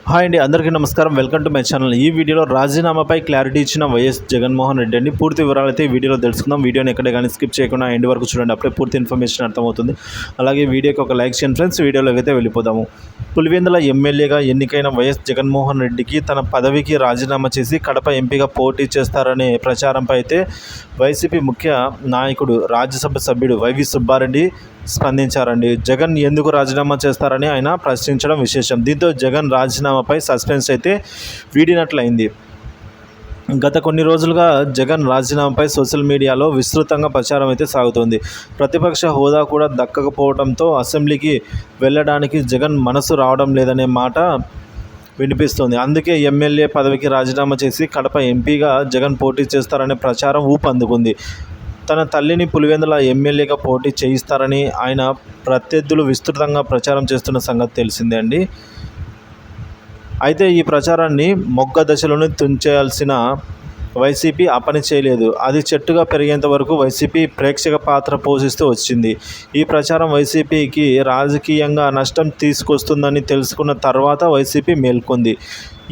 Hi అండి, అందరికీ నమస్కారం. Welcome to my channel. ఈ వీడియోలో రాజీనామాపై క్లారిటీ ఇచ్చిన వైఎస్ జగన్మోహన్ రెడ్డి అండి. పూర్తి వివరాలు అయితే ఈ వీడియోలో తెలుసుకుందాం. వీడియోని ఎక్కడే కానీ స్కిప్ చేయకుండా ఎండ్ వరకు చూడండి, అప్పుడే పూర్తి ఇన్ఫర్మేషన్ అర్థమవుతుంది. అలాగే వీడియోకి ఒక లైక్ చేయండి ఫ్రెండ్స్. వీడియోలోకి అయితే వెళ్ళిపోదాము. పులివెందుల ఎమ్మెల్యేగా ఎన్నికైన వైఎస్ జగన్మోహన్ రెడ్డికి తన పదవికి రాజీనామా చేసి కడప ఎంపీగా పోటీ చేస్తారనే ప్రచారంపై అయితే వైసీపీ ముఖ్య నాయకుడు రాజ్యసభ సభ్యుడు వైవి సుబ్బారెడ్డి స్పందించారండి. జగన్ ఎందుకు రాజీనామా చేస్తారని ఆయన ప్రశ్నించడం విశేషం. దీంతో జగన్ రాజీనామాపై సస్పెన్స్ అయితే వీడినట్లయింది. గత కొన్ని రోజులుగా జగన్ రాజీనామాపై సోషల్ మీడియాలో విస్తృతంగా ప్రచారం అయితే సాగుతోంది. ప్రతిపక్ష హోదా కూడా దక్కకపోవడంతో అసెంబ్లీకి వెళ్ళడానికి జగన్ మనసు రావడం లేదనే మాట వినిపిస్తోంది. అందుకే ఎమ్మెల్యే పదవికి రాజీనామా చేసి కడప ఎంపీగా జగన్ పోటీ చేస్తారనే ప్రచారం ఊపందుకుంది. తన తల్లిని పులివెందుల ఎమ్మెల్యేగా పోటీ చేయిస్తారని ఆయన ప్రత్యర్థులు విస్తృతంగా ప్రచారం చేస్తున్న సంగతి తెలిసిందే అండి. అయితే ఈ ప్రచారాన్ని మొగ్గ దశలోనే తుంచేయాల్సిన వైసీపీ ఆ పని చేయలేదు. అది చెట్టుగా పెరిగేంత వరకు వైసీపీ ప్రేక్షక పాత్ర పోషిస్తూ వచ్చింది. ఈ ప్రచారం వైసీపీకి రాజకీయంగా నష్టం తీసుకొస్తుందని తెలుసుకున్న తర్వాత వైసీపీ మేల్కొంది.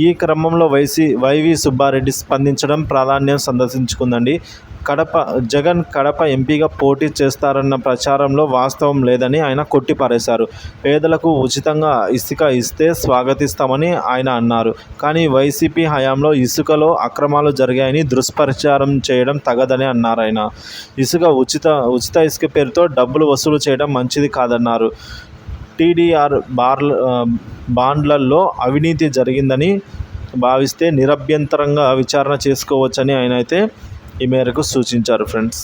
ఈ క్రమంలో వైవి సుబ్బారెడ్డి స్పందించడం ప్రాధాన్యం సందర్శించుకుందండి. జగన్ కడప ఎంపీగా పోటీ చేస్తారన్న ప్రచారంలో వాస్తవం లేదని ఆయన కొట్టిపారేశారు. పేదలకు ఉచితంగా ఇసుక ఇస్తే స్వాగతిస్తామని ఆయన అన్నారు. కానీ వైసీపీ హయాంలో ఇసుకలో అక్రమాలు జరిగాయని దుష్ప్రచారం చేయడం తగదని అన్నారు ఆయన. ఉచిత ఇసుక పేరుతో డబ్బులు వసూలు చేయడం మంచిది కాదన్నారు. టీడీఆర్ బాండ్లలో అవినీతి జరిగిందని భావిస్తే నిరభ్యంతరంగా విచారణ చేసుకోవచ్చని ఆయన అయితే ఈ మేరకు సూచించారు ఫ్రెండ్స్.